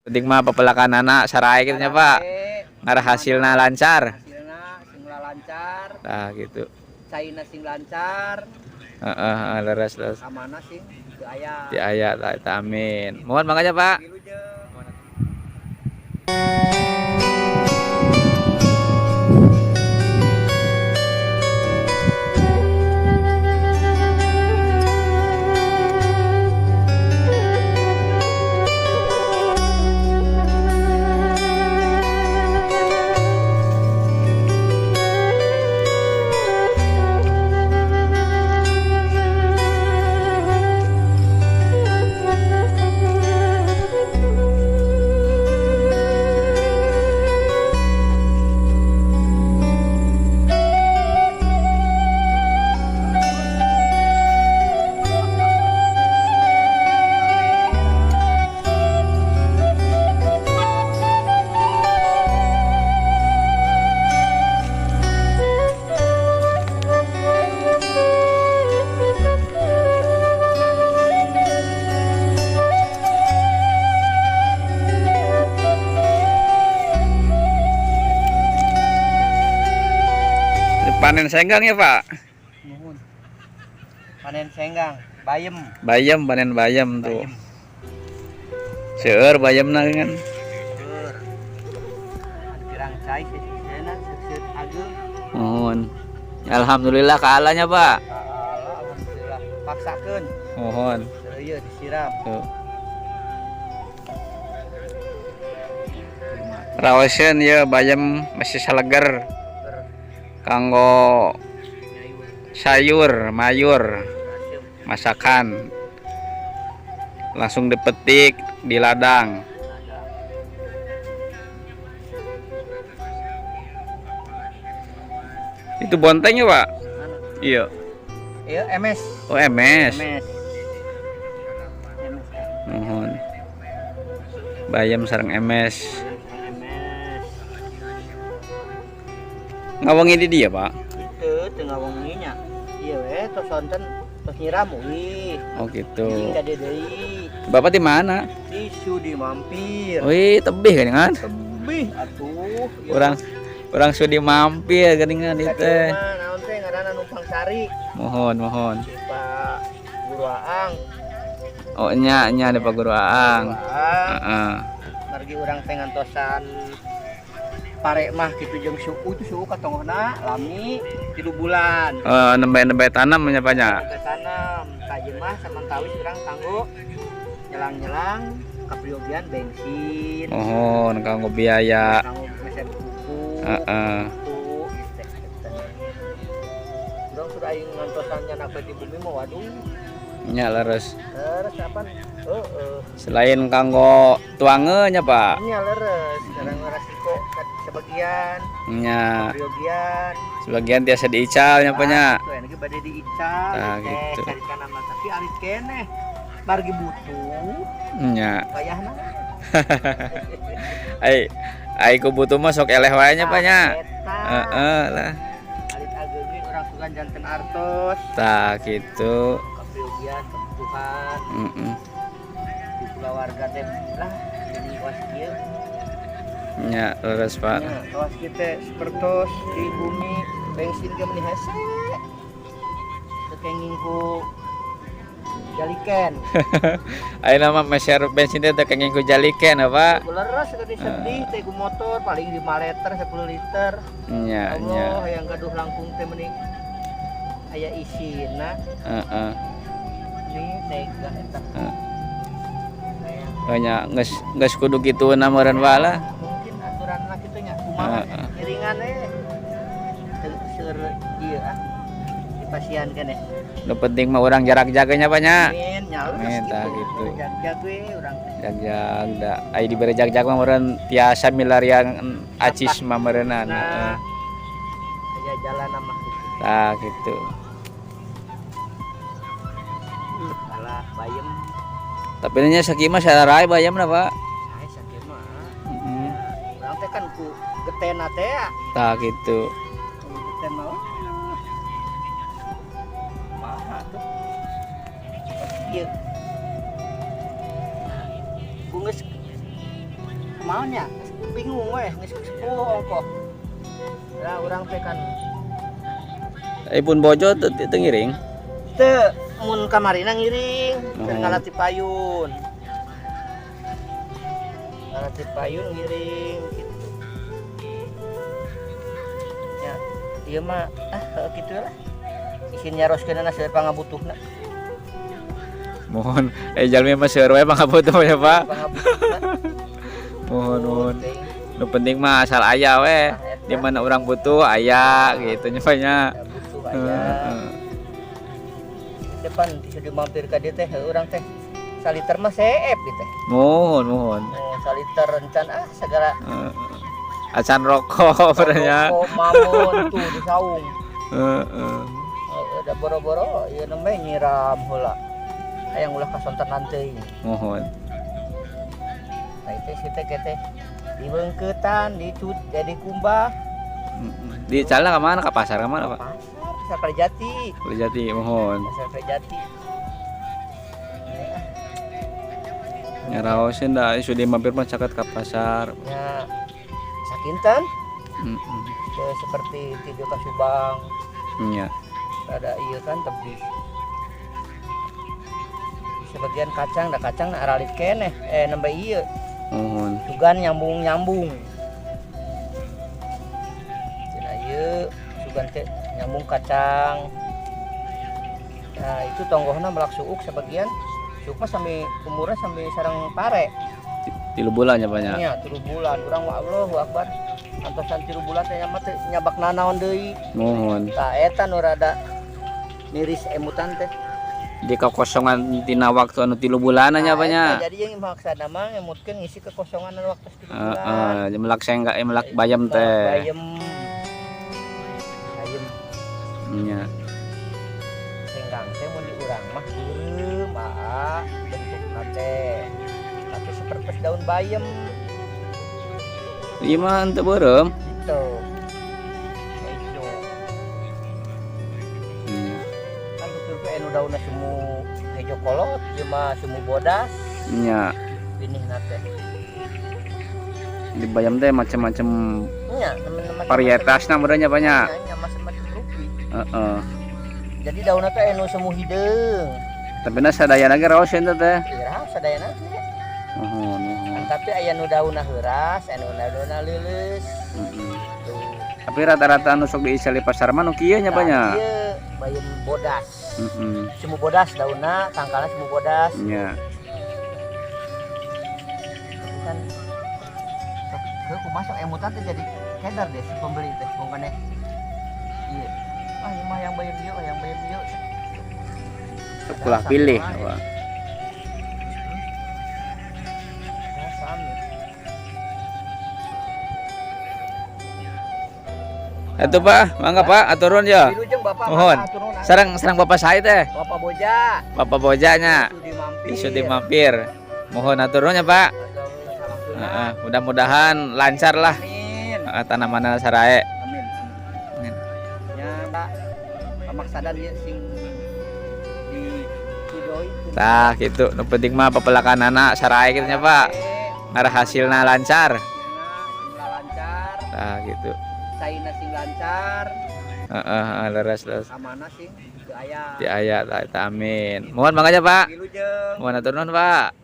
penting mah pepelakan anak sarai gitu nya Pak. Ngarah hasilna lancar. Hasilna sing lancar. Nah gitu. Caina sing lancar. Heeh, leres. Amana sing teu aya. Ti aya tah amin. Mohon makanya Pak. Panen senggang ya Pak. Nuhun. Panen senggang, bayem. Bayam panen bayam tuh. Seueur bayamna kan. Seueur. Pirang cai sisina seut ageung. Mohon. Alhamdulillah kaalanya Pak. Alhamdulillah. Paksakeun. Mohon. Ieu disiram. Tuh. Rawaseun ya bayam masih saleger. Kanggo sayur, mayur, masakan. Langsung dipetik di ladang. Itu bontengnya, Pak? Iya. Iya, MS. Oh, MS. MS. Mohon. Bayam sareng MS. Ngawangi di dia, Pak? Itu tengah wenginya. Iya we, tos sonten tos nyiram euy. Oh gitu. Hingga deui. Bapak di mana? Di Sudi mampir. Wih, tebih kan? Tebih atuh. Orang sudi mampir geuningan ieu teh. Naon teh ngaranna Numpang Sari. Mohon. Si Pak Guru Aang. Oh nya di Pak Guru Aang. Heeh. Margi urang teh ngantosan pare mah kitu jeung suhu katongna lami 3 bulan. Nembe tanam nya banyak. Nembe tanam, kajeun mah samantawis urang kanggo nyelang-nyelang kapriogian bensin. Mohon kanggo biaya. Kanggo mesen kuku. Heeh. Urang sudah aing ngantosan nyanak di bumi mah waduh. Nya leres. Leres apaan? Selain kanggo tuange nya Pak. Nya leres, sekarang resiko sebagian. Nya. Kapriogian. Sebagian tiasa diical nya Pak nya. Tuh enake bade diical. Nah, gitu. Cari kana mah tapi alit keneh. Margi butuh. Nya. Bayahna. Ai ku butuh mah sok eleh wae nya Pak nya. Heeh lah. Alit ageung urang sugan janten artos. Tah gitu. Kapriogian kebutuhan. Di kulawarga teh lah ini was kieu. Nya leres Pak. Nya kawas kieu teh sapertos di bumi bensin ge meuni hese. Kenging ku jaliken. Ayeuna mah meser bensin teh kenging ku jaliken apa? Leres sekali sedih teh ku motor paling 5 liter 10 liter. Nya Allah yang gaduh langkung teh meuni aya isina. Heeh. Ini tega eta. Nya geus kudu kitueuna meureun wae lah. Mungkin aturanna kitu nya kumaha ngiringan seur ieu dipasian keneh. Nu penting mah urang jarak jaganya Pak nya. Amin, nyaur gitu. Jag-jag we urang teh. Jag-jag da ai dibere jag-jag mah meureun tiasa milarian acis mah meureunan. Heeh. Aya jalan mah kitu. Tah gitu. Salah bayem. Tapi nya sakimah sararai bayamna Pak. Ai sakit mah. Urang teh kan ku getena teh ya. Tah gitu. Geten mah. Maha tuh. Ieu. Ku geus Mau nya bingung weh geus sepuh ongkoh. Lah urang teh kan Pun bojo teu ngiring. teu mun kamarina ngiring keur Oh. ngalati payun. Ngalati payun ngiring gitu. Ya, ieu mah kitu lah. Isin nyaroskeunna seueur pangabutuhna. Mohon jalmi mah seueur wae pangabutuh ya, Pak. Pangabutuhna. Mohon. Nu penting mah asal aya we. Di mana orang butuh aya gitu nyapanya. Butuh aya. Depan sudah mampir ka dieu teh urang teh saliter mah seep di teh. Mohon. Oh, saliter rencan segala Acan rokok beranya. rokok mamon tuh di saung. Heeh. Da boro-boro ieu nembe nyiram heula. Hayang ulah kasontenan teuing. Mohon. Nah itu si teh teh dibeungkeutan, jadi kumbah. Di Cala ka mana? Ka pasar ka mana, Pak? Pasar Kerjati. Kerjati, mohon. Pasar Kerjati. Nyaraosin da sudah mampir mah caket ka pasar. Ya sakinten Heeh. seperti tidur ka Subang. Nya. Ada iya kan tebih. Sebagian kacang aralit keneh nembe ieu. Mohon. Sugan nyambung. Cenah ieu sugan teh nyambung kacang. Nah, itu tonggohna melak suuk sebagian. Suuk mah sampai umurnya sampai sareng pare. 3 bulan ya banyak. Nya 3 bulan. Urang wa Allahu Akbar. Antosan 3 bulan teh mah teh nyabak nanaon deui. Mohon. Tah eta nu rada miris emutan teh. Di kekosongan tina waktu anu 3 bulan nya banyak. Jadi yang maksudna mah ngemutkeun ngisi kekosongan waktu 3 bulan. Melak senggak melak bayam teh. Bayem. Nya. Senggang teh mun di urang mah beureum bentukna teh. Tapi seperti daun bayem Ieu mah henteu beureum. gitu. Itu. Kan betul ke anu daunna semu hejo kolot, ieu mah semu bodas. Nya. Pinihna teh. Di bayam teh macam-macam Nya, varietasna beureunya banyak. Nya macam-macam rupi. Heeh. Jadi daunna teh anu semu hideung. Tapi na sadayana ge raos ente teh. Ira sadayana teh. Mohon. Tapi aya nu daunna heuras, anu daunna leuleus. Tuh. Tapi rata-rata anu sok diisi di pasar mah nu kieu nya banyak. Ieu bayem bodas. Heeh. Semu bodas daunna, tangkalna semu bodas. Nya. Kan kumaha sok emutan teh jadi kedar deh si pembeli teh pokoknya. Iya. Ieu mah yang bayem ieu, yang bayem ieu. Ulah pilih. Ya, sami. Atuh Pak, mangga Pak, aturun ya. Wilujeng Bapak Mohon. aturunan. Sareng Bapak sae teh. Bapak Boja. Bapak bojanya Sudi mampir. mampir. Mohon aturunnya Pak. Heeh, mudah-mudahan lancar lah tanaman sarae. Amin. Amin. Ya, Pak. Pamaksadan ieu sing di tudoi. Tah gitu, nu penting mah papelakanana sarae kitu nya Pak. Ngarah hasilna lancar. Hasilna lancar. Tah gitu. Saina sing lancar. Heeh, leres. Amanah sing teu aya. Di aya tah eta amin. Mohon mangga Pak. Wilujeng. Mohon atur nuhun Pak.